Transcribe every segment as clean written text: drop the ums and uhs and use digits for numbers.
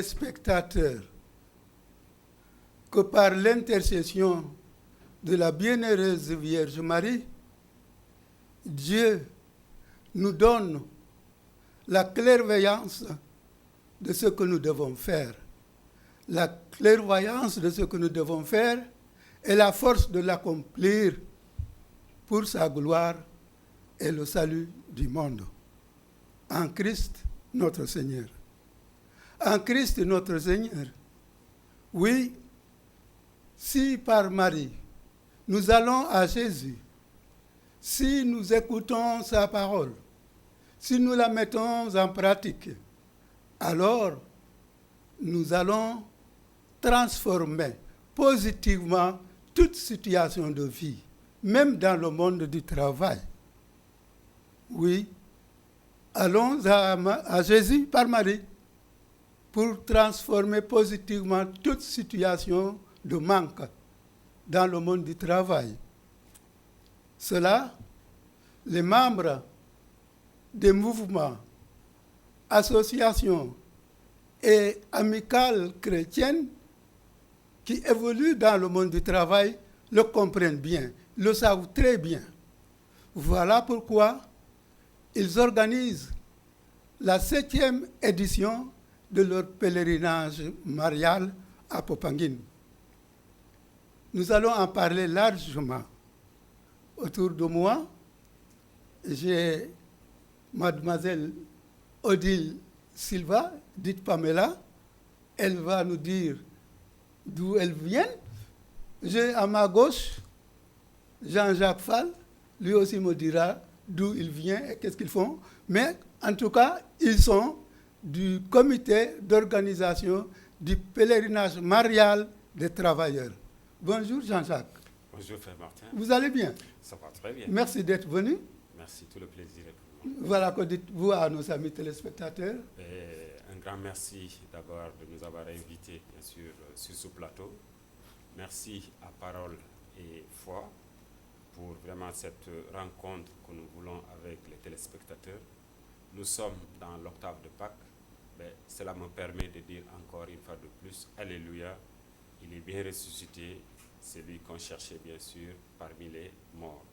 téléspectateurs que par l'intercession de la bienheureuse Vierge Marie, Dieu nous donne la clairvoyance de ce que nous devons faire. La clairvoyance de ce que nous devons faire et la force de l'accomplir pour sa gloire et le salut du monde. En Christ, notre Seigneur. En Christ, notre Seigneur. Oui, si par Marie, nous allons à Jésus, si nous écoutons sa parole, si nous la mettons en pratique, alors nous allons transformer positivement toute situation de vie, même dans le monde du travail. Oui, allons à Jésus par Marie pour transformer positivement toute situation de manque dans le monde du travail. Cela, les membres des mouvements, associations et amicales chrétiennes qui évoluent dans le monde du travail le comprennent bien, le savent très bien. Voilà pourquoi ils organisent la 7e édition de leur pèlerinage marial à Popenguine. Nous allons en parler largement. Autour de moi, j'ai mademoiselle Odile Silva, dite Pamela. Elle va nous dire d'où elles viennent. J'ai à ma gauche Jean-Jacques Fall. Lui aussi me dira d'où il vient et qu'est-ce qu'ils font. Mais en tout cas, ils sont du comité d'organisation du pèlerinage marial des travailleurs. Bonjour Jean-Jacques. Bonjour frère Martin. Vous allez bien? Ça va très bien. Merci d'être venu. Merci, tout le plaisir est pour moi. Voilà, que dites-vous à nos amis téléspectateurs? Un grand merci d'abord de nous avoir invités, bien sûr, sur ce plateau. Merci à Parole et Foi pour vraiment cette rencontre que nous voulons avec les téléspectateurs. Nous sommes dans l'octave de Pâques. Cela me permet de dire encore une fois de plus, Alléluia, il est bien ressuscité, celui qu'on cherchait bien sûr parmi les morts.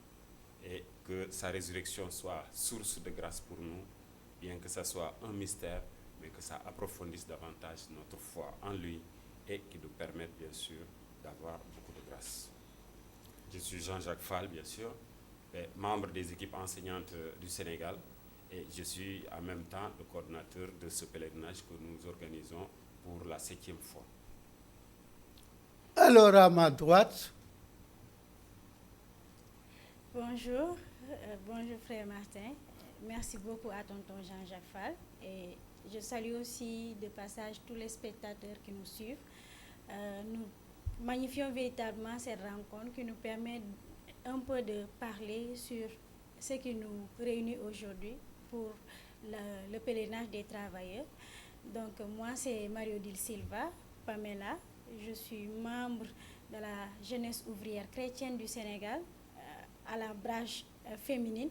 Et que sa résurrection soit source de grâce pour nous, bien que ça soit un mystère, mais que ça approfondisse davantage notre foi en lui et qui nous permette bien sûr d'avoir beaucoup de grâce. Je suis Jean-Jacques Fall, bien sûr, membre des équipes enseignantes du Sénégal, et je suis en même temps le coordinateur de ce pèlerinage que nous organisons pour la 7e fois. Alors à ma droite. Bonjour, bonjour frère Martin. Merci beaucoup à tonton Jean-Jacques Fall. Et je salue aussi de passage tous les spectateurs qui nous suivent. Nous magnifions véritablement cette rencontre qui nous permet un peu de parler sur ce qui nous réunit aujourd'hui pour le pèlerinage des travailleurs. Donc moi c'est Marie-Odile Silva, Pamela. Je suis membre de la jeunesse ouvrière chrétienne du Sénégal à la branche féminine.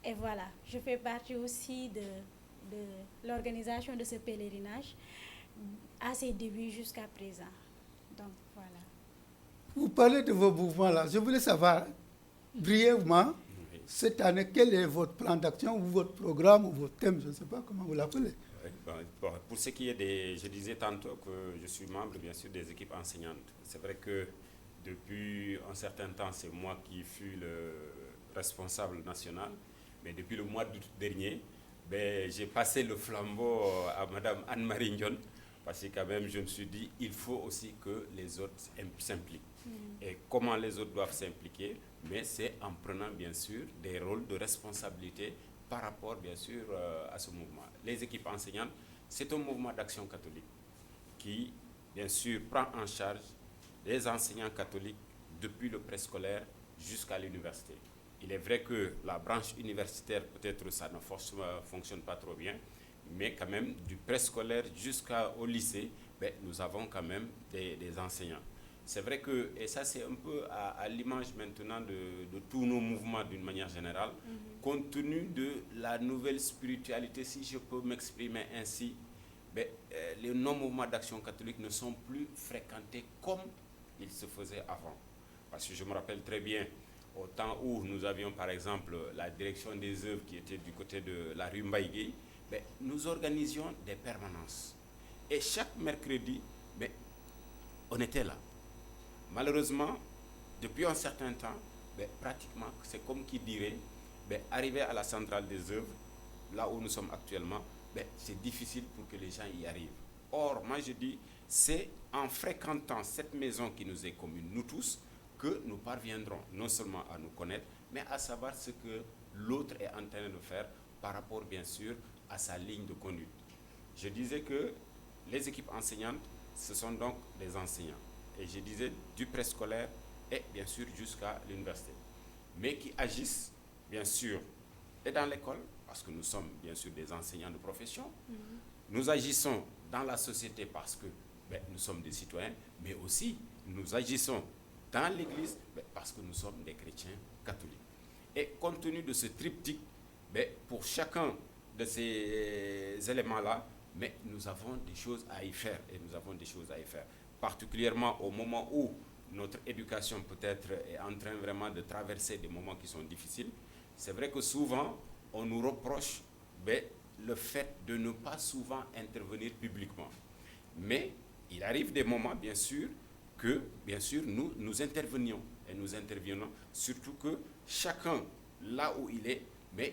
Et voilà, je fais partie aussi de l'organisation de ce pèlerinage à ses débuts jusqu'à présent. Donc voilà. Vous parlez de vos mouvements-là. Je voulais savoir brièvement, cette année, quel est votre plan d'action ou votre programme ou votre thème, je ne sais pas comment vous l'appelez. Bon, pour ce qui est des... Je disais tantôt que je suis membre, bien sûr, des équipes enseignantes. C'est vrai que depuis un certain temps, c'est moi qui fus le responsable national. Mais depuis le mois d'août dernier, j'ai passé le flambeau à Madame Anne-Marie Ndion, parce que quand même, je me suis dit, il faut aussi que les autres s'impliquent. Et comment les autres doivent s'impliquer? Mais c'est en prenant, bien sûr, des rôles de responsabilité par rapport, bien sûr, à ce mouvement. Les équipes enseignantes, c'est un mouvement d'action catholique qui, bien sûr, prend en charge les enseignants catholiques depuis le préscolaire jusqu'à l'université. Il est vrai que la branche universitaire, peut-être ça ne fonctionne pas trop bien, mais quand même, du préscolaire jusqu'au lycée, nous avons quand même des enseignants. C'est vrai que, et ça c'est un peu à l'image maintenant de tous nos mouvements d'une manière générale, compte tenu de la nouvelle spiritualité, si je peux m'exprimer ainsi, les non-mouvements d'action catholique ne sont plus fréquentés comme ils se faisaient avant. Parce que je me rappelle très bien, au temps où nous avions par exemple la direction des œuvres qui était du côté de la rue Mbaïgué, nous organisions des permanences. Et chaque mercredi, on était là. Malheureusement, depuis un certain temps, pratiquement, c'est comme qui dirait, arriver à la centrale des œuvres, là où nous sommes actuellement, c'est difficile pour que les gens y arrivent. Or, moi je dis, c'est en fréquentant cette maison qui nous est commune, nous tous, que nous parviendrons non seulement à nous connaître, mais à savoir ce que l'autre est en train de faire par rapport, bien sûr, à sa ligne de conduite. Je disais que les équipes enseignantes, ce sont donc les enseignants. Et je disais du préscolaire et bien sûr jusqu'à l'université. Mais qui agissent, bien sûr, et dans l'école, parce que nous sommes bien sûr des enseignants de profession. Nous agissons dans la société parce que nous sommes des citoyens, mais aussi nous agissons dans l'Église parce que nous sommes des chrétiens catholiques. Et compte tenu de ce triptyque, pour chacun de ces éléments-là, nous avons des choses à y faire, et nous avons des choses à y faire. Particulièrement au moment où notre éducation peut-être est en train vraiment de traverser des moments qui sont difficiles. C'est vrai que souvent, on nous reproche le fait de ne pas souvent intervenir publiquement. Mais il arrive des moments, bien sûr, que, bien sûr, nous intervenions. Et nous intervenons, surtout que chacun, là où il est,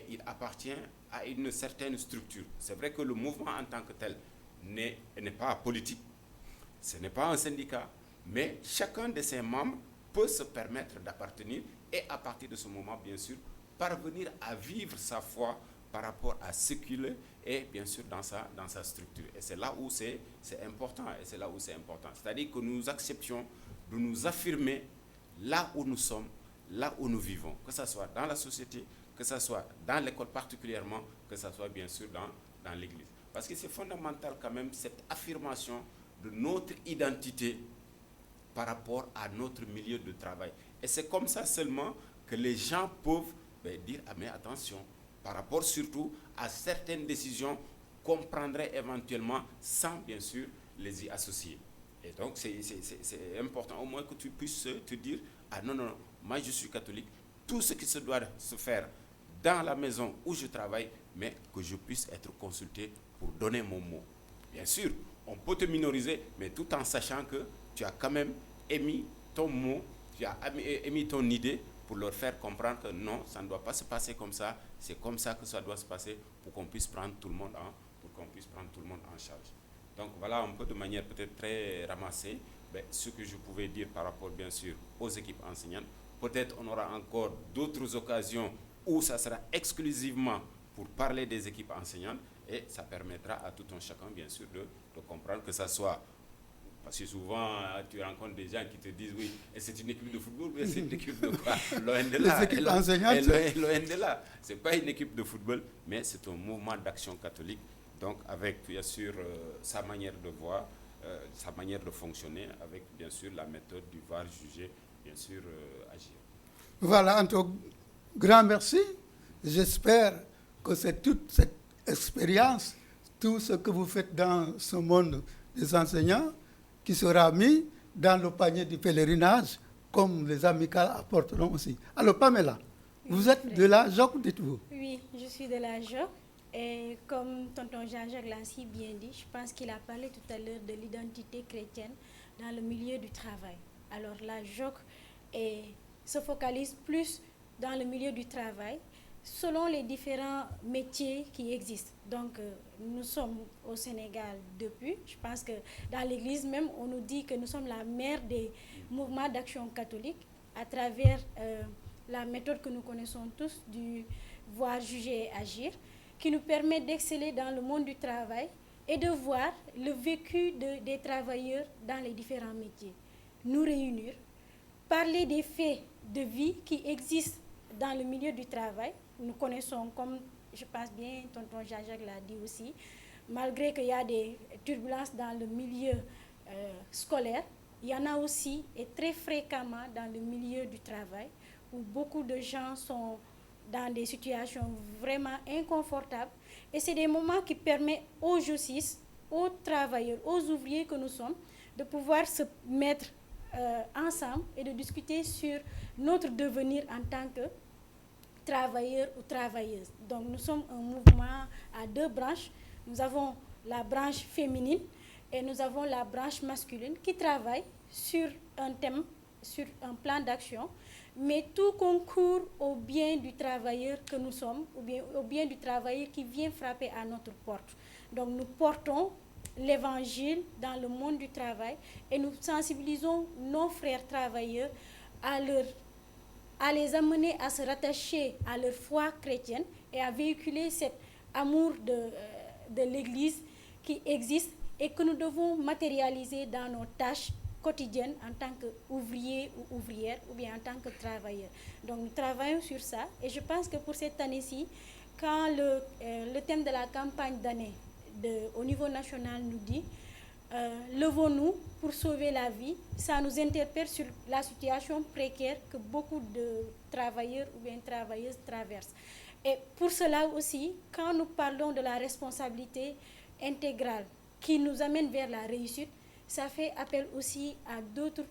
il appartient à une certaine structure. C'est vrai que le mouvement en tant que tel n'est pas politique, ce n'est pas un syndicat, mais chacun de ses membres peut se permettre d'appartenir et à partir de ce moment, bien sûr, parvenir à vivre sa foi par rapport à ce qu'il est et bien sûr dans sa structure. Et c'est là où c'est important. Et c'est là où c'est important. C'est-à-dire que nous acceptions de nous affirmer là où nous sommes, là où nous vivons, que ce soit dans la société, que ce soit dans l'école particulièrement, que ce soit bien sûr dans l'Église. Parce que c'est fondamental quand même cette affirmation de notre identité par rapport à notre milieu de travail. Et c'est comme ça seulement que les gens peuvent dire, ah mais attention, par rapport surtout à certaines décisions qu'on prendrait éventuellement sans bien sûr les y associer. Et donc c'est important au moins que tu puisses te dire, ah non, moi je suis catholique, tout ce qui se doit se faire dans la maison où je travaille, mais que je puisse être consulté pour donner mon mot. Bien sûr, on peut te minoriser, mais tout en sachant que tu as quand même émis ton mot, tu as émis ton idée pour leur faire comprendre que non, ça ne doit pas se passer comme ça, c'est comme ça que ça doit se passer pour qu'on puisse prendre tout le monde en charge. Donc voilà un peu de manière peut-être très ramassée ce que je pouvais dire par rapport bien sûr aux équipes enseignantes. Peut-être on aura encore d'autres occasions où ça sera exclusivement pour parler des équipes enseignantes et ça permettra à tout un chacun bien sûr de comprendre que ça soit. Parce que souvent, tu rencontres des gens qui te disent, oui, et c'est une équipe de football, mais c'est une équipe de quoi? Loin de là. Les équipes enseignantes. Loin de là. Ce n'est pas une équipe de football, mais c'est un mouvement d'action catholique, donc avec, bien sûr, sa manière de voir, sa manière de fonctionner, avec, bien sûr, la méthode du voir, juger, bien sûr, agir. Voilà, Anto, grand merci. J'espère que c'est toute cette expérience, tout ce que vous faites dans ce monde des enseignants, qui sera mis dans le panier du pèlerinage, comme les amicales apporteront aussi. Alors, Pamela, vous êtes de la JOC, dites-vous? Oui, je suis de la JOC. Et comme tonton Jean-Jacques l'a si bien dit, je pense qu'il a parlé tout à l'heure de l'identité chrétienne dans le milieu du travail. Alors, la JOC se focalise plus dans le milieu du travail, selon les différents métiers qui existent. Donc, nous sommes au Sénégal depuis. Je pense que dans l'Église même, on nous dit que nous sommes la mère des mouvements d'action catholique à travers la méthode que nous connaissons tous du voir, juger et agir, qui nous permet d'exceller dans le monde du travail et de voir le vécu des travailleurs dans les différents métiers. Nous réunir, parler des faits de vie qui existent dans le milieu du travail. Nous connaissons, comme je pense bien, tonton Jean-Jacques l'a dit aussi, malgré qu'il y a des turbulences dans le milieu scolaire, il y en a aussi, et très fréquemment, dans le milieu du travail, où beaucoup de gens sont dans des situations vraiment inconfortables. Et c'est des moments qui permettent aux justices aux travailleurs, aux ouvriers que nous sommes, de pouvoir se mettre ensemble et de discuter sur notre devenir en tant que travailleurs ou travailleuses. Donc nous sommes un mouvement à deux branches. Nous avons la branche féminine et nous avons la branche masculine qui travaille sur un thème, sur un plan d'action, mais tout concourt au bien du travailleur que nous sommes, ou bien au bien du travailleur qui vient frapper à notre porte. Donc nous portons l'évangile dans le monde du travail et nous sensibilisons nos frères travailleurs à les amener à se rattacher à leur foi chrétienne et à véhiculer cet amour de l'Église qui existe et que nous devons matérialiser dans nos tâches quotidiennes en tant qu'ouvriers ou ouvrières ou bien en tant que travailleurs. Donc nous travaillons sur ça et je pense que pour cette année-ci, quand le thème de la campagne d'année au niveau national nous dit levons-nous pour sauver la vie, ça nous interpelle sur la situation précaire que beaucoup de travailleurs ou bien travailleuses traversent. Et pour cela aussi, quand nous parlons de la responsabilité intégrale qui nous amène vers la réussite, ça fait appel aussi à d'autres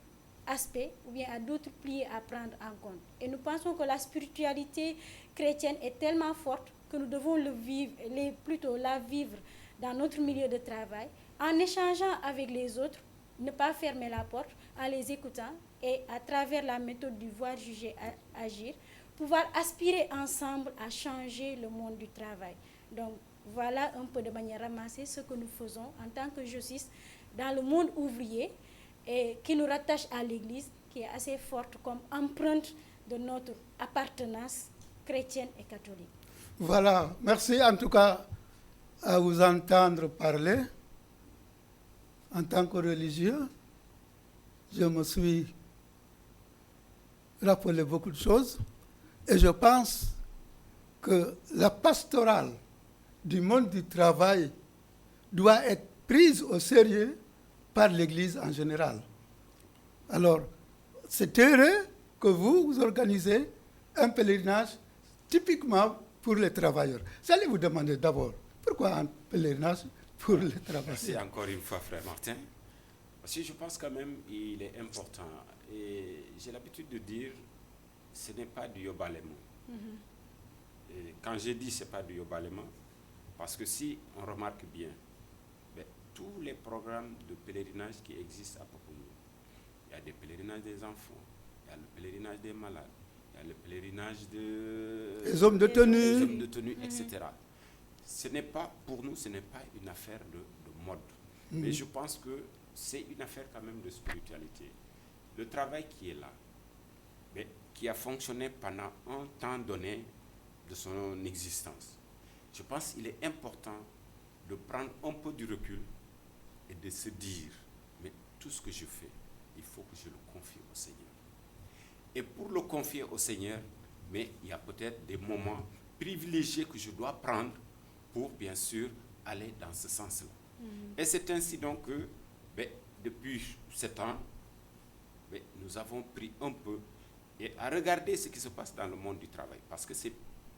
aspects ou bien à d'autres piliers à prendre en compte. Et nous pensons que la spiritualité chrétienne est tellement forte que nous devons la vivre dans notre milieu de travail, en échangeant avec les autres, ne pas fermer la porte, en les écoutant et à travers la méthode du voir, juger, agir, pouvoir aspirer ensemble à changer le monde du travail. Donc voilà un peu de manière ramassée ce que nous faisons en tant que justice dans le monde ouvrier et qui nous rattache à l'Église, qui est assez forte comme empreinte de notre appartenance chrétienne et catholique. Voilà, merci en tout cas à vous entendre parler. En tant que religieux, je me suis rappelé beaucoup de choses et je pense que la pastorale du monde du travail doit être prise au sérieux par l'Église en général. Alors, c'est heureux que vous organisez un pèlerinage typiquement pour les travailleurs. J'allais vous demander d'abord, pourquoi un pèlerinage pour les travailleurs? Merci encore une fois, frère Martin. Parce que je pense quand même qu'il est important. Et j'ai l'habitude de dire, ce n'est pas du yobalemo. Et quand j'ai dit ce n'est pas du yobalemo, parce que si on remarque bien, tous les programmes de pèlerinage qui existent à Poponou, il y a des pèlerinages des enfants, il y a le pèlerinage des malades, il y a le pèlerinage des hommes de tenue, etc. Ce n'est pas, pour nous, ce n'est pas une affaire de mode. Mais je pense que c'est une affaire quand même de spiritualité. Le travail qui est là, qui a fonctionné pendant un temps donné de son existence, je pense qu'il est important de prendre un peu du recul et de se dire, mais tout ce que je fais, il faut que je le confie au Seigneur. Et pour le confier au Seigneur, mais il y a peut-être des moments privilégiés que je dois prendre pour, bien sûr, aller dans ce sens-là. Et c'est ainsi donc que, depuis 7 ans, nous avons pris un peu et à regarder ce qui se passe dans le monde du travail, parce que c'est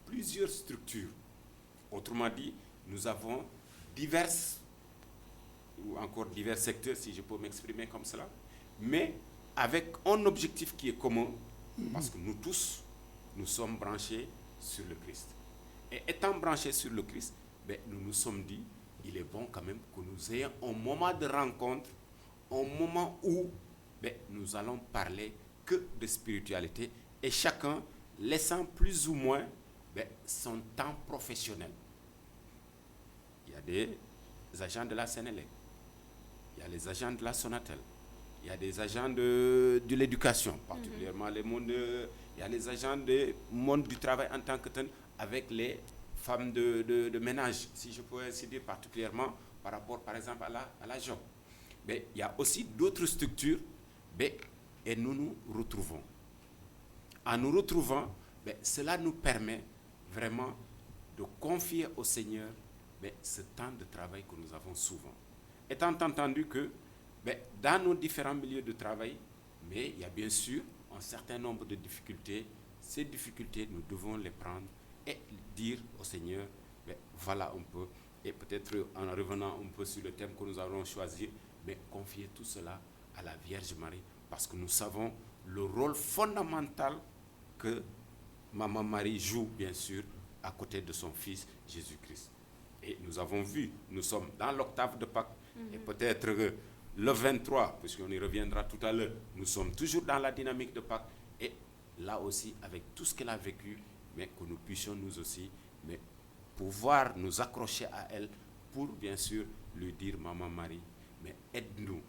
plusieurs structures. Autrement dit, nous avons divers secteurs, si je peux m'exprimer comme cela, mais avec un objectif qui est commun, parce que nous tous, nous sommes branchés sur le Christ. Et étant branchés sur le Christ, nous nous sommes dit, il est bon quand même que nous ayons un moment de rencontre, un moment où nous allons parler que de spiritualité et chacun laissant plus ou moins son temps professionnel. Il y a des agents de la Sénélec, il y a les agents de la Sonatel, il y a des agents de l'éducation, particulièrement il y a les agents du monde du travail en tant que tel, avec les femmes de ménage, si je peux ainsi dire, particulièrement par rapport, par exemple, à la job. Mais il y a aussi d'autres structures, et nous nous retrouvons. En nous retrouvant, cela nous permet vraiment de confier au Seigneur ce temps de travail que nous avons souvent. Étant entendu que dans nos différents milieux de travail, mais il y a bien sûr un certain nombre de difficultés. Ces difficultés, nous devons les prendre et dire au Seigneur, voilà un peu et peut-être en revenant un peu sur le thème que nous allons choisir, mais confier tout cela à la Vierge Marie, parce que nous savons le rôle fondamental que Maman Marie joue, bien sûr, à côté de son Fils Jésus-Christ. Et nous avons vu, nous sommes dans l'octave de Pâques, et peut-être le 23, puisqu'on y reviendra tout à l'heure, nous sommes toujours dans la dynamique de Pâques, et là aussi, avec tout ce qu'elle a vécu, mais que nous puissions nous aussi, mais pouvoir nous accrocher à elle pour, bien sûr, lui dire, Maman Marie, mais aide-nous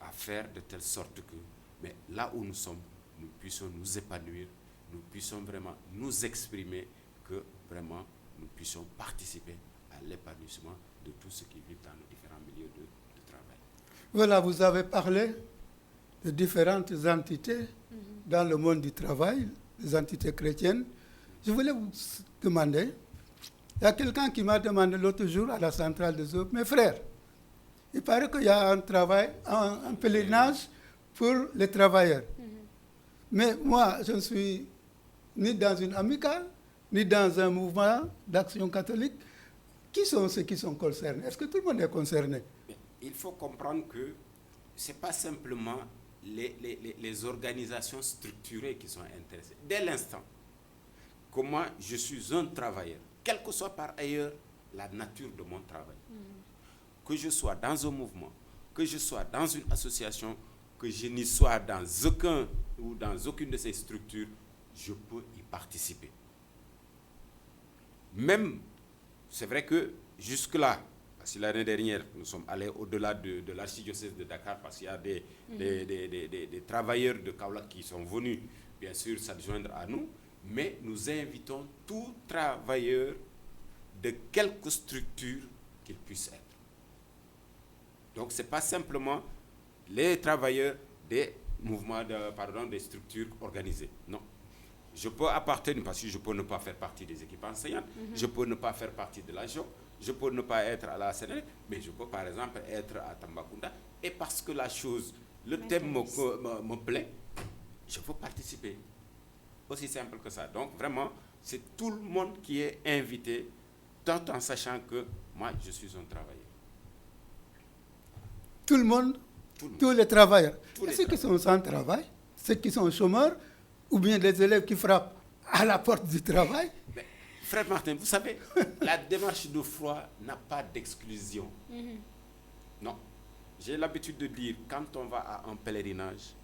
à faire de telle sorte que, mais là où nous sommes, nous puissions nous épanouir, nous puissions vraiment nous exprimer, que vraiment nous puissions participer à l'épanouissement de tous ceux qui vivent dans nos différents milieux de travail. Voilà, vous avez parlé de différentes entités dans le monde du travail, les entités chrétiennes. Je voulais vous demander, il y a quelqu'un qui m'a demandé l'autre jour à la centrale de Zop, mes frères, il paraît qu'il y a un travail, un pèlerinage pour les travailleurs. Mais moi, je ne suis ni dans une amicale, ni dans un mouvement d'action catholique. Qui sont ceux qui sont concernés? Est-ce que tout le monde est concerné? Il faut comprendre que ce n'est pas simplement les organisations structurées qui sont intéressées. Dès l'instant que moi, je suis un travailleur, quelle que soit par ailleurs la nature de mon travail, que je sois dans un mouvement, que je sois dans une association, que je n'y sois dans aucun ou dans aucune de ces structures, je peux y participer. Même, c'est vrai que jusque-là, parce que l'année dernière, nous sommes allés au-delà de l'archidiocèse de Dakar, parce qu'il y a des travailleurs de Kaolack qui sont venus, bien sûr, s'adjoindre à nous, mais nous invitons tout travailleur de quelque structure qu'il puisse être. Donc, ce n'est pas simplement les travailleurs des mouvements, des structures organisées. Non. Je peux appartenir, parce que je peux ne pas faire partie des équipes enseignantes, je peux ne pas faire partie de l'agent, je peux ne pas être à la Sénélec, mais je peux par exemple être à Tambacounda, et parce que la chose, le thème me plaît, je peux participer. Aussi simple que ça. Donc vraiment, c'est tout le monde qui est invité, tout en sachant que moi, je suis un travailleur. Tout le monde, tous les travailleurs. Et ceux qui sont sans travail, ceux qui sont chômeurs, ou bien des élèves qui frappent à la porte du travail. Mais, frère Martin, vous savez, la démarche de foi n'a pas d'exclusion. Non. J'ai l'habitude de dire, quand on va à un pèlerinage,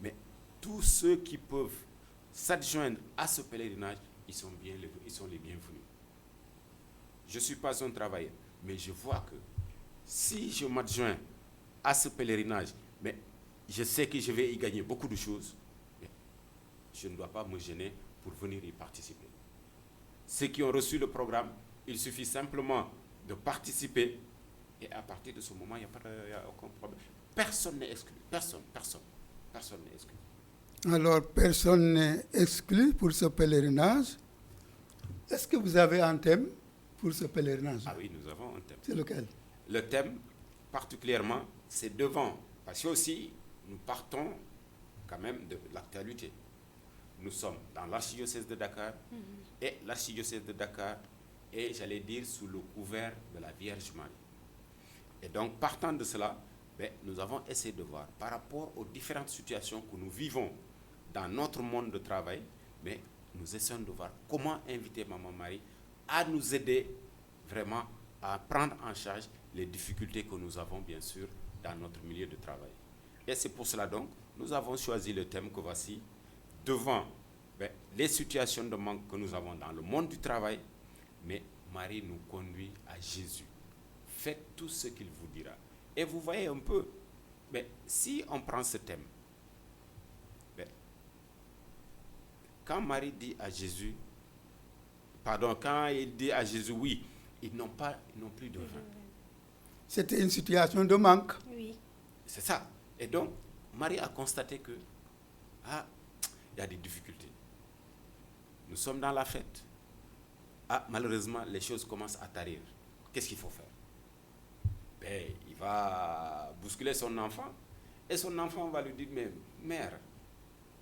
mais tous ceux qui peuvent s'adjoindre à ce pèlerinage, ils sont les bienvenus. Je ne suis pas un travailleur, mais je vois que si je m'adjoins à ce pèlerinage, mais je sais que je vais y gagner beaucoup de choses, mais je ne dois pas me gêner pour venir y participer. Ceux qui ont reçu le programme, il suffit simplement de participer, et à partir de ce moment, il n'y a aucun problème. Personne n'est exclu. Personne n'est exclu. Alors, personne n'est exclu pour ce pèlerinage. Est-ce que vous avez un thème pour ce pèlerinage? Ah oui, nous avons un thème. C'est lequel? Le thème, particulièrement, c'est devant. Parce que aussi, nous partons quand même de l'actualité. Nous sommes dans l'archidiocèse de Dakar, et l'archidiocèse de Dakar est, j'allais dire, sous le couvert de la Vierge Marie. Et donc, partant de cela, nous avons essayé de voir, par rapport aux différentes situations que nous vivons dans notre monde de travail, mais nous essayons de voir comment inviter Maman Marie à nous aider vraiment à prendre en charge les difficultés que nous avons, bien sûr, dans notre milieu de travail. Et c'est pour cela, donc, nous avons choisi le thème que voici, devant les situations de manque que nous avons dans le monde du travail, mais Marie nous conduit à Jésus. Faites tout ce qu'il vous dira. Et vous voyez un peu, si on prend ce thème, quand Marie dit à Jésus, quand il dit à Jésus, oui, ils n'ont plus de vin. C'était une situation de manque. Oui. C'est ça. Et donc, Marie a constaté que, il y a des difficultés. Nous sommes dans la fête. Malheureusement, les choses commencent à tarir. Qu'est-ce qu'il faut faire? Il va bousculer son enfant. Et son enfant va lui dire, mais mère,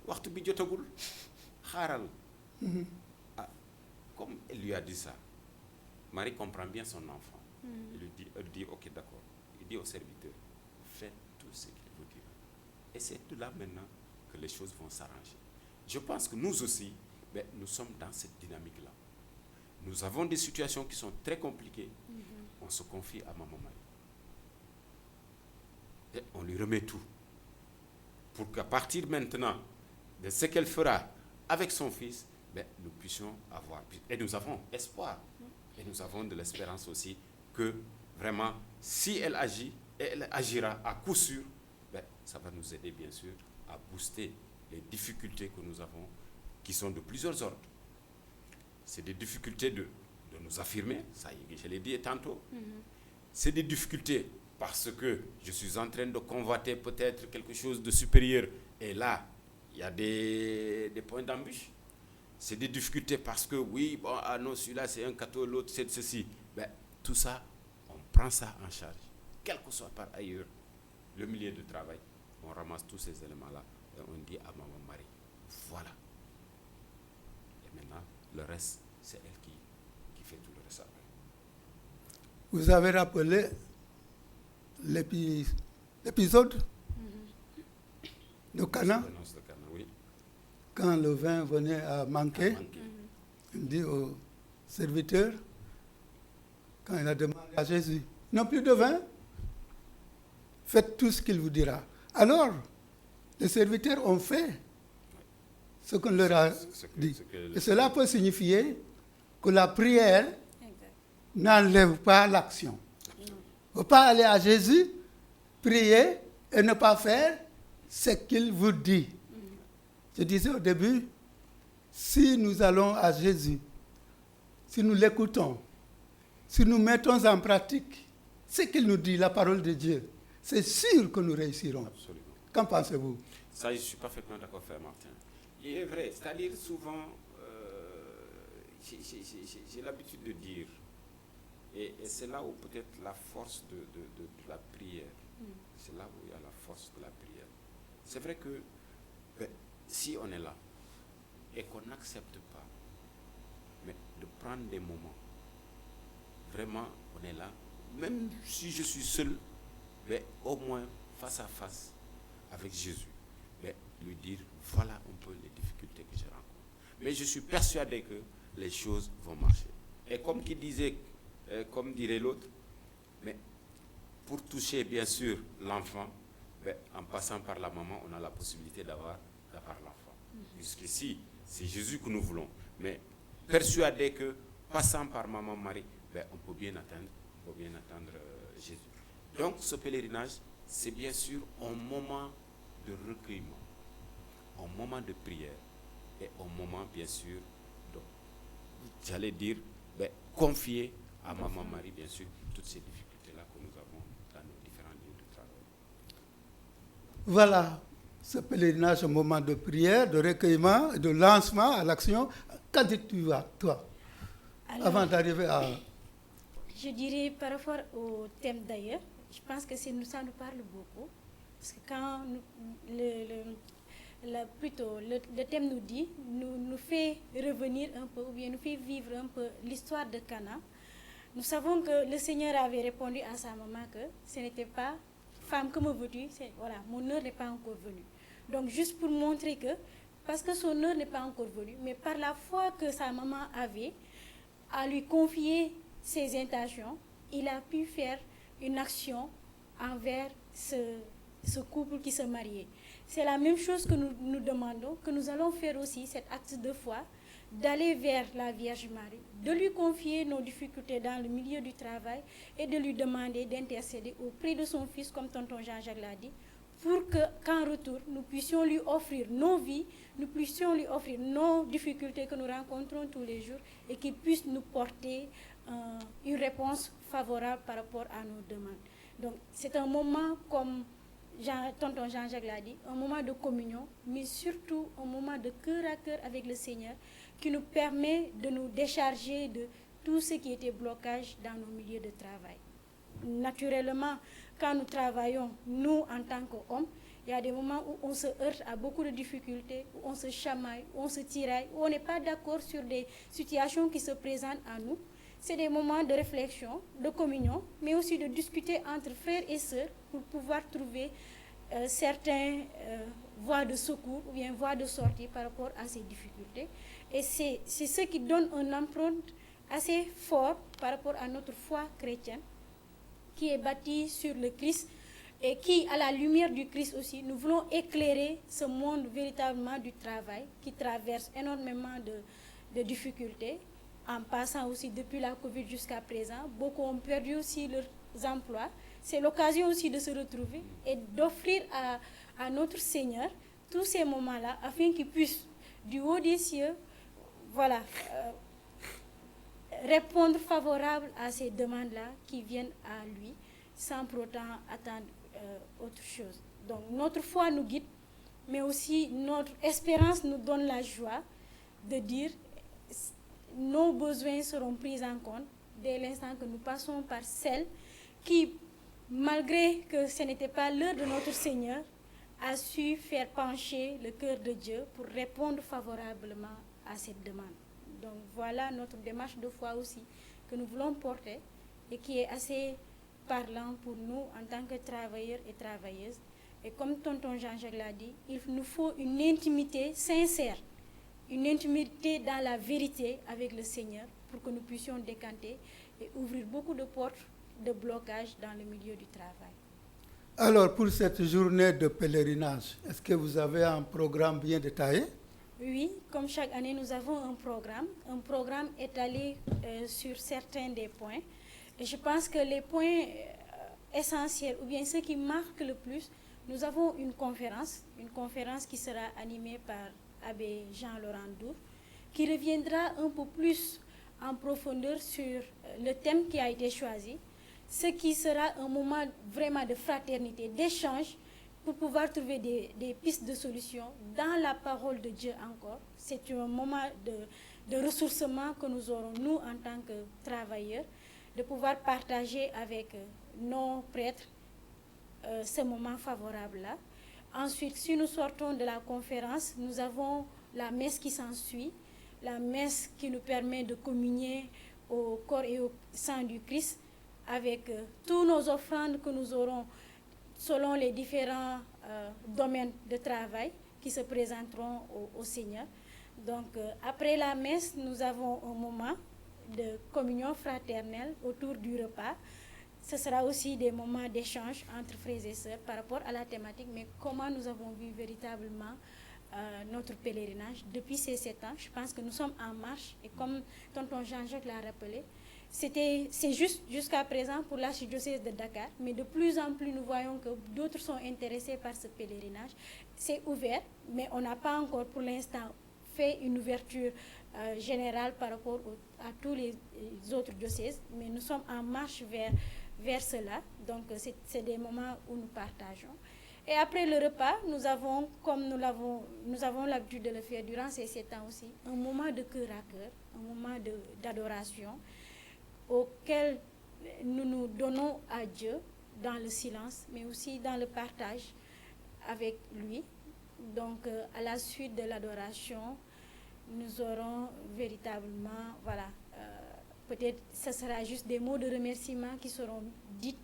waxtu bi jotagul, xaaral. Comme elle lui a dit ça, Marie comprend bien son enfant. Elle dit, ok, d'accord. Il dit au serviteur, faites tout ce qu'il vous dira. Et c'est de là maintenant que les choses vont s'arranger. Je pense que nous aussi, nous sommes dans cette dynamique-là. Nous avons des situations qui sont très compliquées. On se confie à maman Marie. Et on lui remet tout. Pour qu'à partir maintenant de ce qu'elle fera avec son fils, nous puissions avoir. Et nous avons espoir. Et nous avons de l'espérance aussi que vraiment, si elle agit, et elle agira à coup sûr, ça va nous aider bien sûr à booster les difficultés que nous avons, qui sont de plusieurs ordres. C'est des difficultés de nous affirmer, ça y est, je l'ai dit tantôt. C'est des difficultés parce que je suis en train de convoiter peut-être quelque chose de supérieur, et là, il y a des points d'embûche. C'est des difficultés parce que, oui, bon, ah non, celui-là c'est un catholique, l'autre c'est ceci. Tout ça, on prend ça en charge. Quel que soit par ailleurs le milieu de travail, on ramasse tous ces éléments-là et on dit à maman Marie, voilà. Et maintenant, le reste, c'est elle qui fait tout le reste après. Vous avez rappelé l'épisode de Cana, Oui. quand le vin venait à manquer. Il dit au serviteur, quand il a demandé à Jésus, non plus de vin, faites tout ce qu'il vous dira. Alors, les serviteurs ont fait ce qu'on leur a dit. Et cela peut signifier que la prière n'enlève pas l'action. Il ne faut pas aller à Jésus, prier et ne pas faire ce qu'il vous dit. Je disais au début, si nous allons à Jésus, si nous l'écoutons, si nous mettons en pratique ce qu'il nous dit, la parole de Dieu, c'est sûr que nous réussirons. Absolument. Qu'en pensez-vous? Ça, je suis parfaitement d'accord, frère Martin. Il est vrai, c'est-à-dire souvent, j'ai l'habitude de dire, et c'est là où peut-être la force de la prière, c'est là où il y a la force de la prière. C'est vrai que si on est là et qu'on n'accepte pas, mais de prendre des moments, vraiment on est là, même si je suis seul, au moins face à face avec Jésus, lui dire voilà un peu les difficultés que je rencontre. Mais je suis persuadé que les choses vont marcher. Et comme qui disait, comme dirait l'autre, mais pour toucher bien sûr l'enfant, en passant par la maman, on a la possibilité d'avoir l'enfant. Puisqu'ici, c'est Jésus que nous voulons. Mais persuadé que passant par maman Marie, on peut bien attendre Jésus. Donc ce pèlerinage, c'est bien sûr un moment de recueillement, un moment de prière et un moment bien sûr j'allais dire confier à maman Marie bien sûr toutes ces difficultés-là que nous avons dans nos différents lieux de travail. Voilà, ce pèlerinage, un moment de prière, de recueillement, de lancement à l'action. Quand tu vas, toi, avant d'arriver à... Je dirais par rapport au thème d'ailleurs, je pense que ça nous parle beaucoup. Parce que quand le thème nous dit, nous fait revenir un peu, ou bien nous fait vivre un peu l'histoire de Cana. Nous savons que le Seigneur avait répondu à sa maman que ce n'était pas femme, que me veux-tu, voilà, mon heure n'est pas encore venue. Donc juste pour montrer que, parce que son heure n'est pas encore venue, mais par la foi que sa maman avait à lui confier ses intentions, il a pu faire une action envers ce couple qui se mariait. C'est la même chose que nous demandons, que nous allons faire aussi, cet acte de foi, d'aller vers la Vierge Marie, de lui confier nos difficultés dans le milieu du travail et de lui demander d'intercéder auprès de son fils, comme tonton Jean-Jacques l'a dit, pour qu'en retour, nous puissions lui offrir nos vies, nous puissions lui offrir nos difficultés que nous rencontrons tous les jours et qu'il puisse nous porter une réponse favorable par rapport à nos demandes. Donc, c'est un moment, comme tonton Jean-Jacques l'a dit, un moment de communion, mais surtout un moment de cœur à cœur avec le Seigneur qui nous permet de nous décharger de tout ce qui était blocage dans nos milieux de travail. Naturellement, quand nous travaillons, nous, en tant qu'hommes, il y a des moments où on se heurte à beaucoup de difficultés, où on se chamaille, où on se tiraille, où on n'est pas d'accord sur des situations qui se présentent à nous. c'est des moments de réflexion, de communion, mais aussi de discuter entre frères et sœurs pour pouvoir trouver certaines voies de secours ou bien voies de sortie par rapport à ces difficultés. Et c'est ce qui donne une empreinte assez forte par rapport à notre foi chrétienne, qui est bâtie sur le Christ et qui, à la lumière du Christ aussi, nous voulons éclairer ce monde véritablement du travail qui traverse énormément de difficultés, en passant aussi depuis la Covid jusqu'à présent. Beaucoup ont perdu aussi leurs emplois. C'est l'occasion aussi de se retrouver et d'offrir à notre Seigneur tous ces moments-là afin qu'il puisse, du haut des cieux, voilà, répondre favorable à ces demandes-là qui viennent à lui sans pour autant attendre autre chose. Donc notre foi nous guide, mais aussi notre espérance nous donne la joie de dire nos besoins seront pris en compte dès l'instant que nous passons par celle qui, malgré que ce n'était pas l'heure de notre Seigneur, a su faire pencher le cœur de Dieu pour répondre favorablement à cette demande. Donc voilà notre démarche de foi aussi que nous voulons porter et qui est assez parlant pour nous en tant que travailleurs et travailleuses. Et comme tonton Jean-Jacques l'a dit, il nous faut une intimité sincère, une intimité dans la vérité avec le Seigneur pour que nous puissions décanter et ouvrir beaucoup de portes de blocage dans le milieu du travail. Alors, pour cette journée de pèlerinage, est-ce que vous avez un programme bien détaillé? Oui, comme chaque année, nous avons un programme étalé sur certains des points. Et je pense que les points essentiels, ou bien ceux qui marquent le plus, nous avons une conférence qui sera animée par Abbé Jean-Laurent Dour, qui reviendra un peu plus en profondeur sur le thème qui a été choisi, ce qui sera un moment vraiment de fraternité, d'échange, pour pouvoir trouver des pistes de solutions dans la parole de Dieu encore. C'est un moment de ressourcement que nous aurons, nous, en tant que travailleurs, de pouvoir partager avec nos prêtres ce moment favorable-là. Ensuite, si nous sortons de la conférence, nous avons la messe qui s'ensuit, la messe qui nous permet de communier au corps et au sang du Christ avec tous nos offrandes que nous aurons selon les différents domaines de travail qui se présenteront au Seigneur. Donc, après la messe, nous avons un moment de communion fraternelle autour du repas. Ce sera aussi des moments d'échange entre frères et sœurs par rapport à la thématique, mais comment nous avons vu véritablement notre pèlerinage depuis ces 7 ans. Je pense que nous sommes en marche et comme tonton Jean-Jacques l'a rappelé, c'est juste jusqu'à présent pour l'archidiocèse de Dakar, mais de plus en plus nous voyons que d'autres sont intéressés par ce pèlerinage. C'est ouvert, mais on n'a pas encore pour l'instant fait une ouverture générale par rapport à tous les autres diocèses, mais nous sommes en marche vers cela. Donc c'est des moments où nous partageons. Et après le repas, nous avons, comme nous avons l'habitude de le faire durant ces 7 ans aussi, un moment de cœur à cœur, un moment d'adoration, auquel nous nous donnons à Dieu dans le silence, mais aussi dans le partage avec lui. Donc, à la suite de l'adoration, nous aurons véritablement, voilà, peut-être ce sera juste des mots de remerciement qui seront dits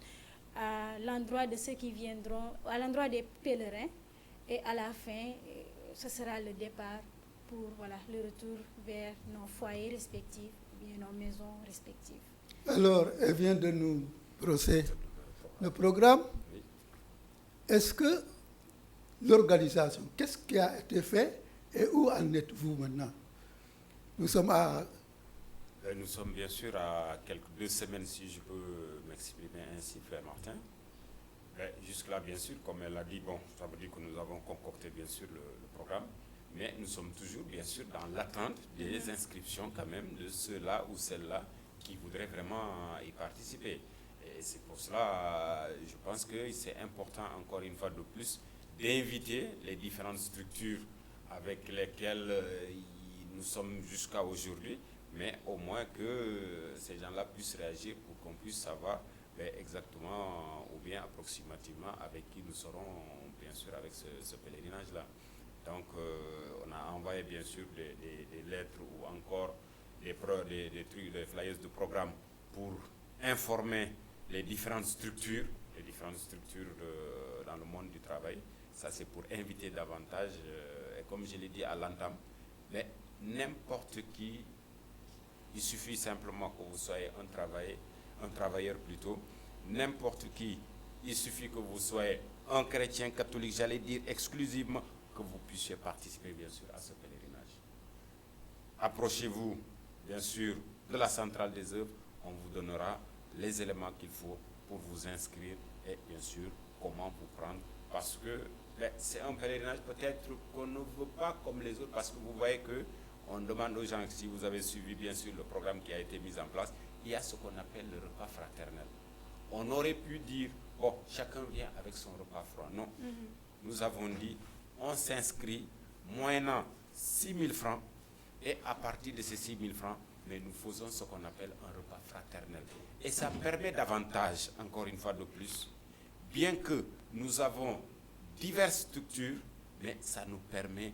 à l'endroit de ceux qui viendront, à l'endroit des pèlerins, et à la fin, ce sera le départ pour, voilà, le retour vers nos foyers respectifs, bien nos maisons respectives. Alors, elle vient de nous brosser le programme. Est-ce que l'organisation, qu'est-ce qui a été fait et où en êtes-vous maintenant? Nous sommes bien sûr à quelques 2 semaines, si je peux m'exprimer ainsi, frère Martin. Jusque-là, bien sûr, comme elle l'a dit, bon, ça veut dire que nous avons concocté bien sûr le programme, mais nous sommes toujours bien sûr dans l'attente des inscriptions quand même de ceux-là ou celles-là qui voudraient vraiment y participer. Et c'est pour cela, je pense que c'est important, encore une fois de plus, d'inviter les différentes structures avec lesquelles nous sommes jusqu'à aujourd'hui, mais au moins que ces gens-là puissent réagir pour qu'on puisse savoir exactement ou bien approximativement avec qui nous serons, bien sûr, avec ce pèlerinage-là. Donc, on a envoyé, bien sûr, des lettres ou encore des flyers de programme pour informer les différentes structures dans le monde du travail. Ça, c'est pour inviter davantage. Et comme je l'ai dit à l'entame, mais n'importe qui, il suffit simplement que vous soyez un travailleur plutôt, n'importe qui, il suffit que vous soyez un chrétien catholique, j'allais dire exclusivement, que vous puissiez participer bien sûr à ce pèlerinage. Approchez-vous bien sûr de la centrale des œuvres, on vous donnera les éléments qu'il faut pour vous inscrire et bien sûr comment vous prendre, parce que c'est un pèlerinage peut-être qu'on ne veut pas comme les autres, parce que vous voyez que on demande aux gens, si vous avez suivi bien sûr le programme qui a été mis en place, il y a ce qu'on appelle le repas fraternel. On aurait pu dire, bon, chacun vient avec son repas froid. Non, nous avons dit, on s'inscrit moyennant 6 000 francs, et à partir de ces 6 000 francs, mais nous faisons ce qu'on appelle un repas fraternel. Et ça permet davantage, encore une fois de plus, bien que nous avons diverses structures, mais ça nous permet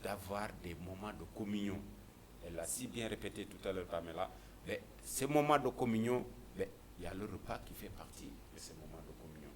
d'avoir des moments de communion. Elle l'a si bien répété tout à l'heure, Pamela, mais ces moments de communion, il y a le repas qui fait partie de ces moments de communion.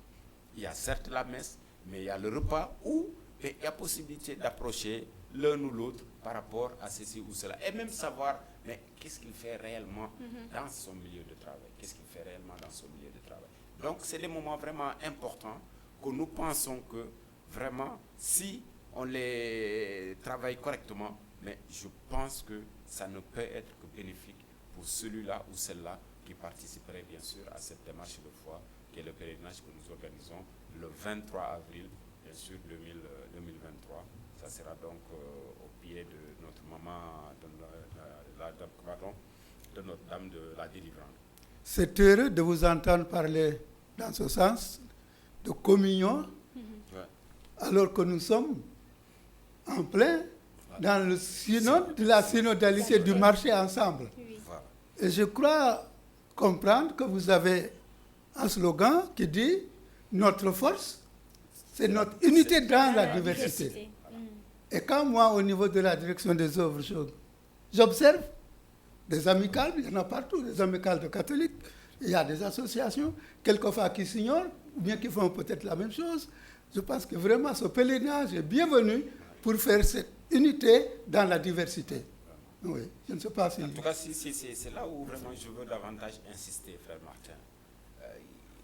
Il y a certes la messe, mais il y a le repas où il y a possibilité d'approcher l'un ou l'autre par rapport à ceci ou cela. Et même savoir, mais qu'est-ce qu'il fait réellement dans son milieu de travail? Qu'est-ce qu'il fait réellement dans son milieu de travail? Donc, c'est des moments vraiment importants que nous pensons que vraiment, si on les travaille correctement, mais je pense que ça ne peut être que bénéfique pour celui-là ou celle-là qui participerait bien sûr à cette démarche de foi, qui est le pèlerinage que nous organisons le 23 avril, bien sûr 2023. Ça sera donc au pied de notre maman, de notre Dame de la Délivrance. C'est heureux de vous entendre parler dans ce sens de communion, alors que nous sommes en plein dans le synode de la synodalité du marché ensemble. Et je crois comprendre que vous avez un slogan qui dit « Notre force, c'est notre unité dans la diversité ». Et quand moi, au niveau de la direction des œuvres, j'observe des amicales, il y en a partout, des amicales de catholiques, il y a des associations, quelquefois qui s'ignorent, ou bien qui font peut-être la même chose. Je pense que vraiment ce pèlerinage est bienvenu pour faire cette unité dans la diversité. Oui, je ne sais pas si... En tout cas, c'est là où vraiment je veux davantage insister, frère Martin.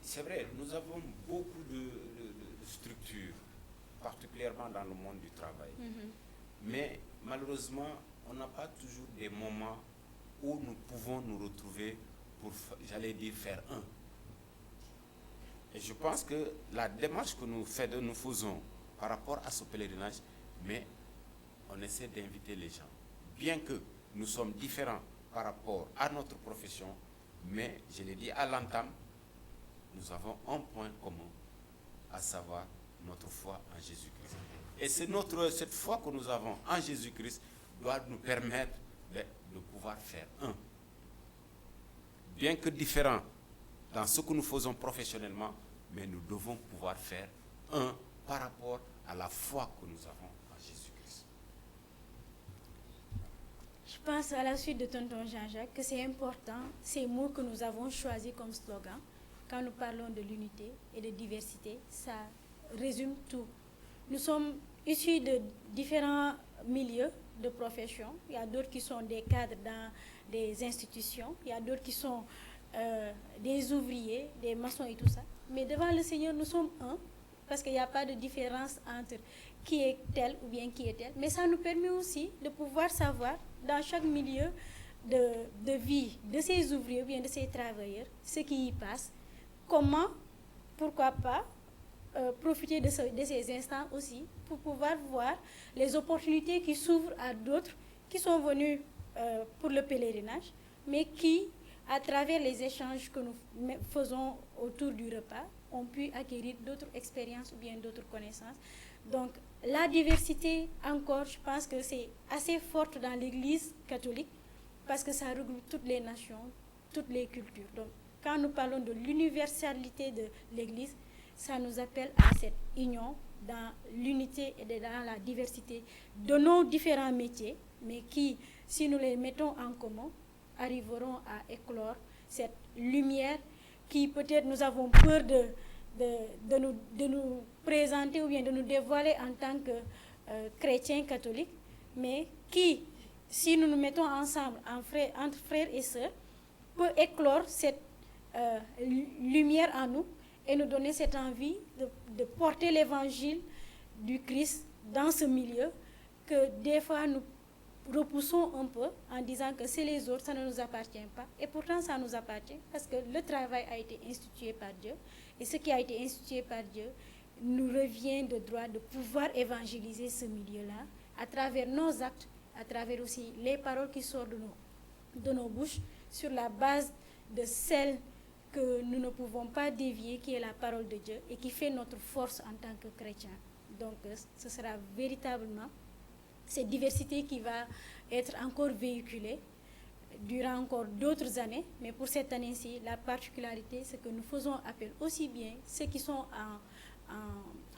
C'est vrai, nous avons beaucoup de structures, particulièrement dans le monde du travail. Mais malheureusement, on n'a pas toujours des moments où nous pouvons nous retrouver pour, j'allais dire, faire un. Et je pense que la démarche que nous faisons par rapport à ce pèlerinage, mais on essaie d'inviter les gens. Bien que nous sommes différents par rapport à notre profession, mais je l'ai dit à l'entame, nous avons un point commun, à savoir notre foi en Jésus-Christ. Et c'est cette foi que nous avons en Jésus-Christ doit nous permettre de pouvoir faire un. Bien que différents dans ce que nous faisons professionnellement, mais nous devons pouvoir faire un par rapport à la foi que nous avons en Jésus-Christ. Je pense à la suite de tonton Jean-Jacques que c'est important, ces mots que nous avons choisis comme slogan, quand nous parlons de l'unité et de diversité, ça résume tout. Nous sommes issus de différents milieux de profession. Il y a d'autres qui sont des cadres dans des institutions, il y a d'autres qui sont des ouvriers, des maçons et tout ça. Mais devant le Seigneur, nous sommes un, parce qu'il n'y a pas de différence entre qui est tel ou bien qui est tel. Mais ça nous permet aussi de pouvoir savoir, dans chaque milieu de vie de ces ouvriers ou bien de ces travailleurs, ce qui y passe, comment, pourquoi pas, profiter de ces instants aussi pour pouvoir voir les opportunités qui s'ouvrent à d'autres qui sont venus pour le pèlerinage, mais qui, à travers les échanges que nous faisons autour du repas, ont pu acquérir d'autres expériences ou bien d'autres connaissances. Donc, la diversité, encore, je pense que c'est assez forte dans l'Église catholique parce que ça regroupe toutes les nations, toutes les cultures. Donc, quand nous parlons de l'universalité de l'Église, ça nous appelle à cette union dans l'unité et dans la diversité de nos différents métiers, mais qui, si nous les mettons en commun, arriveront à éclore cette lumière qui peut-être nous avons peur de nous présenter ou bien de nous dévoiler en tant que chrétiens catholiques, mais qui, si nous nous mettons ensemble entre frères et sœurs, peut éclore cette lumière en nous et nous donner cette envie de porter l'évangile du Christ dans ce milieu que des fois nous repoussons un peu en disant que c'est les autres, ça ne nous appartient pas. Et pourtant, ça nous appartient parce que le travail a été institué par Dieu. Et ce qui a été institué par Dieu nous revient de droit de pouvoir évangéliser ce milieu-là à travers nos actes, à travers aussi les paroles qui sortent de nos bouches, sur la base de celle que nous ne pouvons pas dévier, qui est la parole de Dieu et qui fait notre force en tant que chrétiens. Donc, ce sera véritablement cette diversité qui va être encore véhiculée durant encore d'autres années. Mais pour cette année-ci, la particularité, c'est que nous faisons appel aussi bien ceux qui sont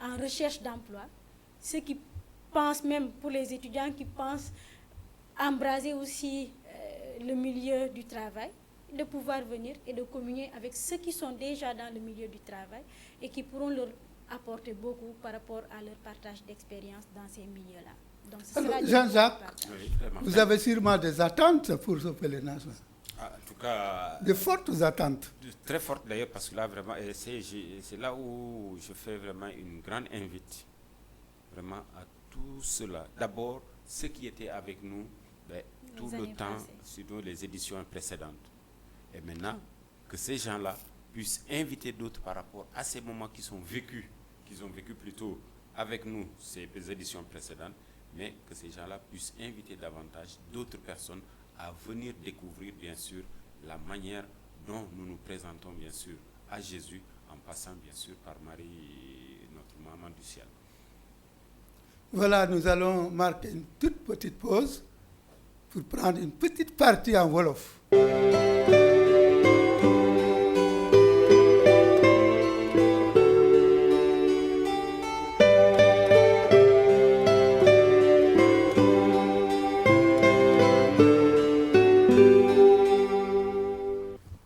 en recherche d'emploi, ceux qui pensent, même pour les étudiants qui pensent embraser aussi le milieu du travail, de pouvoir venir et de communier avec ceux qui sont déjà dans le milieu du travail et qui pourront leur apporter beaucoup par rapport à leur partage d'expérience dans ces milieux-là. Donc, alors, Jean-Jacques, vous avez sûrement des attentes pour ce pèlerinage. En tout cas, de fortes attentes. Très fortes d'ailleurs, parce que là, vraiment, c'est là où je fais vraiment une grande invite vraiment à tout cela. D'abord, ceux qui étaient avec nous tout le temps, surtout les éditions précédentes. Et maintenant, que ces gens-là puissent inviter d'autres par rapport à ces moments qu'ils ont vécu plutôt avec nous, ces éditions précédentes, mais que ces gens-là puissent inviter davantage d'autres personnes à venir découvrir, bien sûr, la manière dont nous nous présentons, bien sûr, à Jésus, en passant, bien sûr, par Marie, notre maman du ciel. Voilà, nous allons marquer une toute petite pause pour prendre une petite partie en Wolof.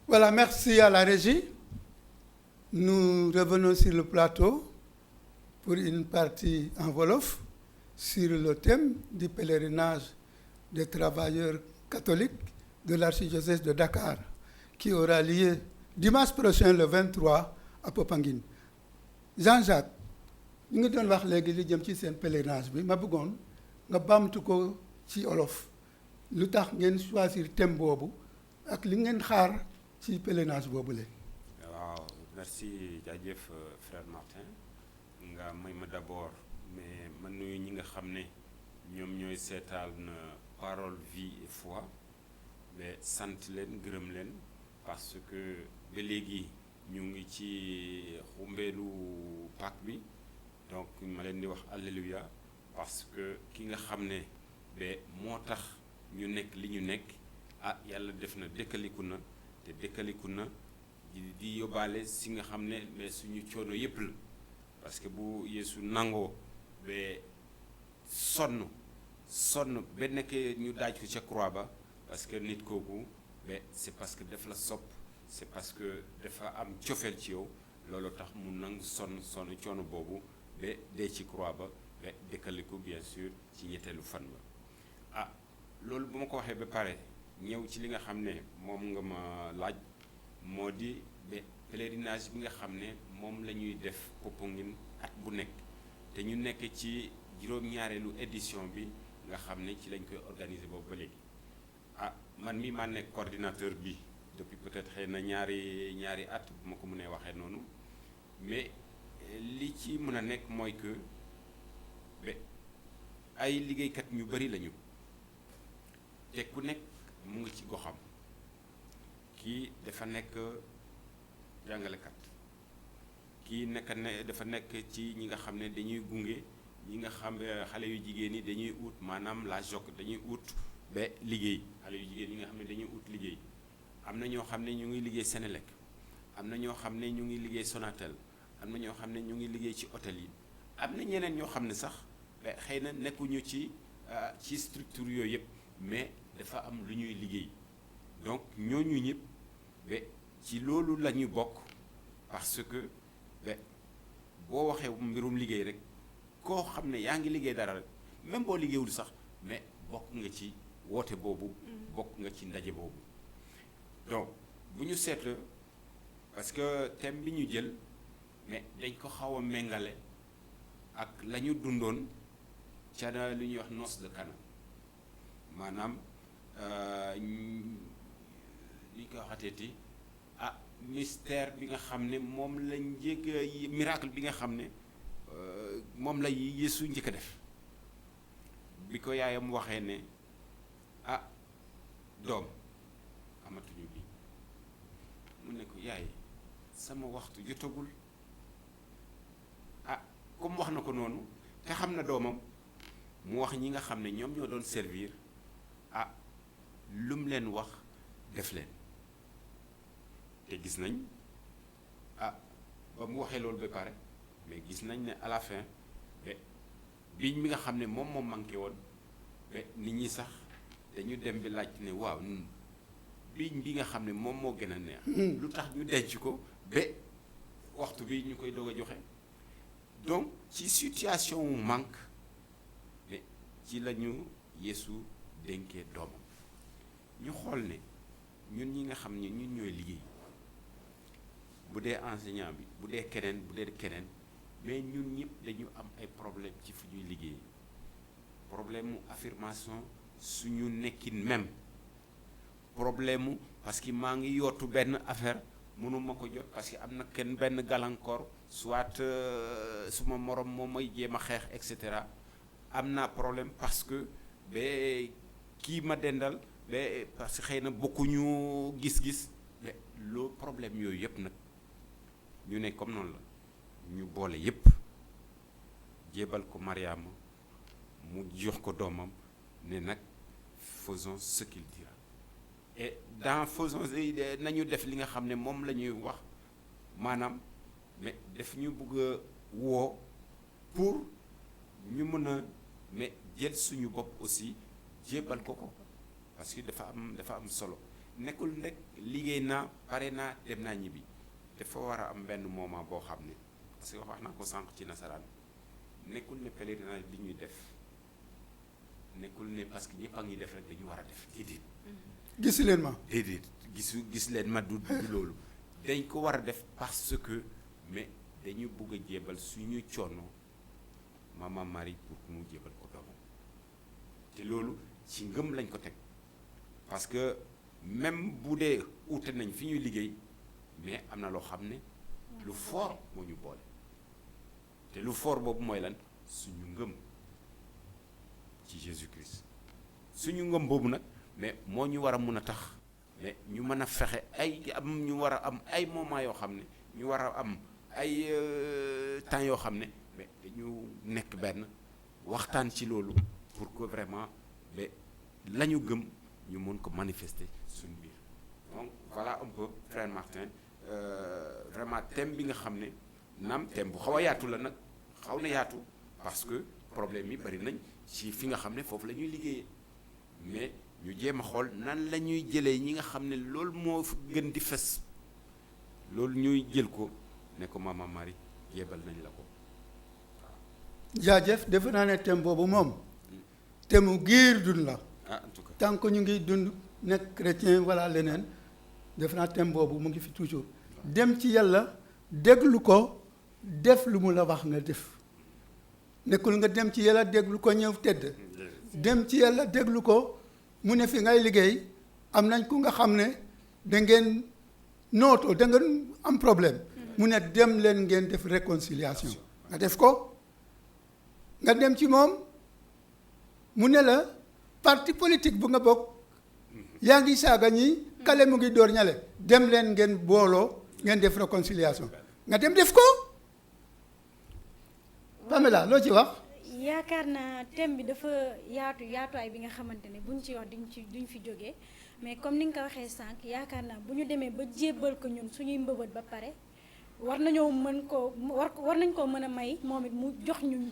Voilà, merci à la régie. Nous revenons sur le plateau pour une partie en Wolof sur le thème du pèlerinage des travailleurs catholiques de l'archidiocèse de Dakar, qui aura lieu dimanche prochain, le 23, à Popenguine. Jean-Jacques, ñu ngi doon wax léegi li jëm ci seen pèlerinage bi ma bëggoon nga bamtu ko ci olof lu tax ngeen choisir thème boobu ak li ngeen xaar ci pèlerinage boobu la. waaw merci jaajëf frère Martin nga may ma d'abord mais man nuyu ñi nga xam ne ñoom ñooy seetaan parole vie et foi mais sant leen gërëm leen parce que ba léegi ñu ngi ci xumbeelu Pâques bi donc ma leen di wax alléluia parce que ki nga xam ne ba moo tax ñu nekk li ñu nekk yàlla def na dëkkaliku na te dëkkaliku na di yóbbaale si nga xam ne mais suñu coono yépp la parce que bu Yeesu nangoo ba sonn ba nekkee ñu daaj ko ca croix ba parce que nit kooku ba c'est parce que daf la sopp c'est parce que dafa am cofeel ci yow loolu tax mu nangu sonn coono boobu ba dee ci croix ba ba dëkkaliku bien sûr ci ñetteelu fan ba loolu bu ma ko waxee ba pare ñëw ci li nga xam ne moom nga ma laaj moo di ba pèlerinage bi nga xam ne moom la ñuy def Popenguine at bu nekk te ñu nekk ci juróom-ñaareelu édition bi nga xam ne ci lañ koy organiser boobu ba léegi man mi maa nekk coordinateur bi depuis peut-être xëy na ñaari at bu ma ko mënee waxee noonu mais li ci mën a nekk mooy que ba ay liggéeykat ñu bari lañu te ku nekk mu ngi ci goxam kii dafa nekk jàngalekat kii dafa nekk ci ñi nga xam ne dañuy gunge ñi nga xam xale yu jigéen ñi dañuy ut maanaam la JOC dañuy ut ba liggéey xale yu jigéen ñi nga xam ne dañuy ut liggéey am na ñoo xam ne ñu ngi liggéey Senelec am na ñoo xam ne ñu ngi liggéey Sonatel am na ñoo xam ne ñu ngi liggéey ci hôtel yi am na ñeneen ñoo xam ne sax xëy na nekkuñu ci structure yooyu yëpp mais dafa am lu ñuy liggéey donc ñooñu ñëpp ci loolu la ñu bokk parce que boo waxee mbirum liggéey rek koo xam ne yaa ngi liggéey dara rek même boo liggéeyul sax mais bokk nga ci woote boobu bokk nga ci ndaje boobu donc bu ñu seetlu parce que thème bi ñu jël mais dañ ko xaw a méngale ak la ñu dundoon ca lu ñuy wax noces de Cana maanaam li ñu ko waxateeti mystère bi nga xam ne moom la miracle bi nga xam ne moom la Yeesu njëkk a def bi ko yaayam waxee ne doom amatuñu bi mu ne ko yaay sama waxtu jotagul comme wax na ko noonu te xam na doomam mu wax ñi nga xam ne ñoom ñoo doon servir lum leen wax def leen te gis nañ ba mu waxee loolu ba pare mais gis nañ ne à la fin biñ bi nga xam ne moom moo manqué woon nit ñi sax dañu dem bi laaj ne waaw biñ bi nga xam ne moom moo gën a neex lu tax ñu denc ko ba waxtu bi ñu koy doog a joxe donc ci situation wu manque mais ci la ñu Yeesu dénkee doomam ñu xool ne ñun ñi nga xam ne ñun ñooy liggéey bu dee enseignant bi bu dee keneen mais ñun ñëpp dañu am ay problème ci fu ñuy liggéey problème mu affirmation suñu nekkin même problème mu parce que maa ngi yootu benn affaire mënuma ko jot parce que am na benn gàllankoor soit suma morom moom mooy jéem a xeex et cetera am naa problème parce que kii ma dendal parce que xëy na bokkuñu gis-gis loo problème yooyu yëpp nag ñu ne comme noonu la ñu boole yëpp jébal ko Mariama mu jox ko doomam ne nag faisons ce qu'il dira et faisons nañu def li nga xam ne moom la ñuy wax maanaam mais def ñu bëgg a woo pour ñu mën a mais jël suñu bopp aussi jébal ko parce que dafa am solo nekkul rek liggéey naa pare naa dem naa ñibbi dafa war a am benn moment boo xam ne parce que wax naa ko sànq ci nasaraan nekkul ne pèlerinage bi ñuy def nekkul ne parce que ñëpp a ngi def rek dañu war a def déedéet. gis leen ma. déedéet gis leen ma du loolu dañ ko war a def parce que mais dañu bëgg a jébal suñu coono Maman Marie pour que mu jébal ko doomam te loolu ci ngëm lañ ko teg parce que même bu dee uute nañ fi ñuy liggéey mais am na loo xam ne lu fort moo ñu boole te lu fort boobu mooy lan suñu ngëm ci Jésus-Christ suñu ngëm boobu nag mais moo ñu war a mun a tax mais ñu mën a fexe ñu war a am ay moments yoo xam ne ñu war a am ay temps yoo xam ne mais dañu nekk benn waxtaan ci loolu pour que vraiment ba la ñu gëm ñu mën ko manifester suñu biir donc voilà un peu frère Martin vraiment thème bi nga xam ne naam thème bu xaw a yaatu la nag xaw na yaatu parce que problème yi bari nañ ci fi nga xam ne foofu la ñuy liggéeyee mais ñu jéem a xool nan la ñuy jëlee ñi nga xam ne loolu moo gën di fes loolu ñuy jël ko ne ko Maman Marie yebal nañ la ko waaw. jaajëf defe naa ne thème boobu moom thème mu giir dund la. En tout cas tant que ñu ngi dund nekk chrétien wala leneen defe naa thème boobu mu ngi fi toujours dem ci yàlla déglu ko def lu mu la wax nga def nekkul nga dem ci yàlla déglu ko ñëw tëdd dem ci yàlla déglu ko mu ne fi ngay liggéey am nañ ku nga xam ne da ngeen nootoo da ngeen am problème mu ne dem leen ngeen def réconciliation nga def ko nga dem ci moom mu ne la parti politique bu nga bokk yaa ngi saaga ñi kale mu ngi door ñale dem leen ngeen booloo ngeen def réconciliation nga dem def ko Pamela loo ci wax. yaakaar naa thème bi dafa yaatuwaay bi nga xamante ne buñ ci wax duñ fi jógee mais comme ni nga ko waxee sànq yaakaar naa bu ñu demee ba jébbal ko ñun suñuy mbëbët ba pare war nañoo mën koo war nañ koo mën a may moom it mu jox ñu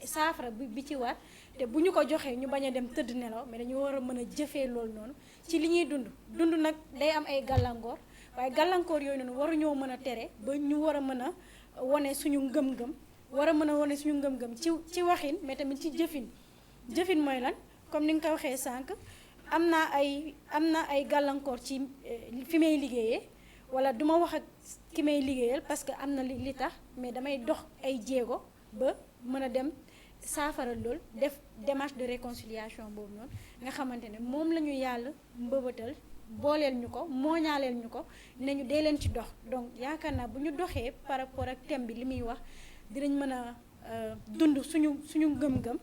saafara bi ci war te bu ñu ko joxee ñu bañ a dem tëdd nelaw mais dañu war a mën a jëfee loolu noonu ci li ñuy dund nag day am ay gàllankoor waaye gàllankoor yooyu noonu waruñoo mën a tere ba ñu war a mën a wane suñu ngëm-ngëm war a mën a wane suñu ngëm-ngëm ci waxin mais tamit ci jëfin mooy lan comme ni nga ko waxee sànq am na ay gàllankoor ci fi may liggéeyee wala duma wax ak ki may liggéeyal parce que am na li tax mais damay dox ay jéego ba mën a dem saafara lool def démarche de réconciliation boobu noonu nga xamante ne moom la ñu yàlla mbëbëtal booleel ñu ko mooñaaleel ñu ko ne ñu dee leen ci dox donc yaakaar naa bu ñu doxee par rapport ak thème bi li muy wax dinañ mën a dund suñu ngëm-ngëm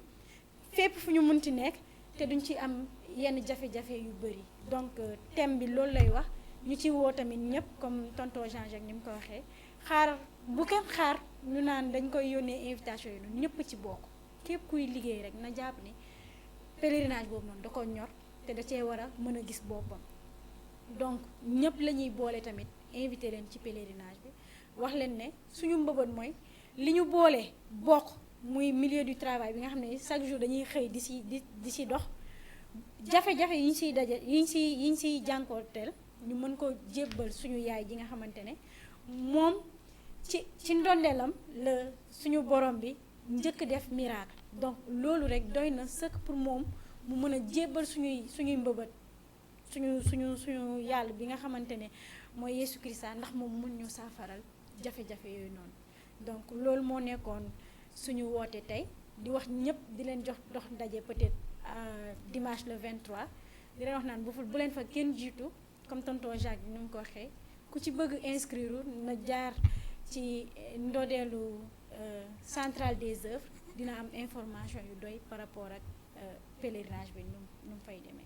fépp fu ñu munti nekk te duñ ci am yenn jafe-jafe yu bëri donc thème bi loolu lay wax ñu ci woo tamit ñëpp comme tonton Jean-Jacques ni mu ko waxee bu kenn xaar ñu naan dañ koy yónnee invitation yi noonu ñëpp ci bokk képp kuy liggéey rek na jàpp ni pèlerinage boobu noonu da ko ñor te da cee war a mën a gis boppam donc ñëpp la ñuy boole tamit invité leen ci pèlerinage bi wax leen ne suñu mbëbët mooy li ñu boolee bokk muy milieu du travail bi nga xam ne chaque jour dañuy xëy di si dox jafe-jafe yi ñu siy daje yi ñu siy jànkooteel ñu mën ko jébbal suñu yaay ji nga xamante ne moom ci ndondeelam la suñu borom bi njëkk def miracle donc loolu rek doy na sëkk pour moom mu mën a jébbal suñuy mbëbët suñu yàlla bi nga xamante ne mooy Yeesu Krista ndax moom mun ñu saafaral jafe-jafe yooyu noonu donc loolu moo nekkoon suñu woote tey di wax ñëpp di leen dox ndaje peut-être dimanche le 23 di leen wax naan bu leen fa kenn jiitu comme tonton Jacques bi ni mu ko waxee ku ci bëgg inscrire na jaar ci ndodeelu centrale des œuvres dina am information yu doy par rapport ak pèlerinage bi nu mu fay demee.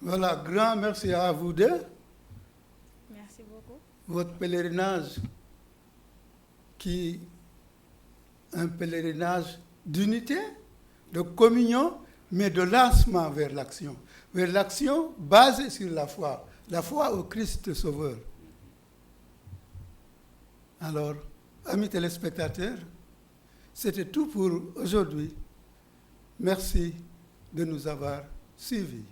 Voilà, grand merci à vous deux. Merci beaucoup. Votre pèlerinage qui est un pèlerinage d'unité, de communion, mais de lancement vers l'action basée sur la foi au Christ Sauveur. Alors, amis téléspectateurs, c'était tout pour aujourd'hui. Merci de nous avoir suivis.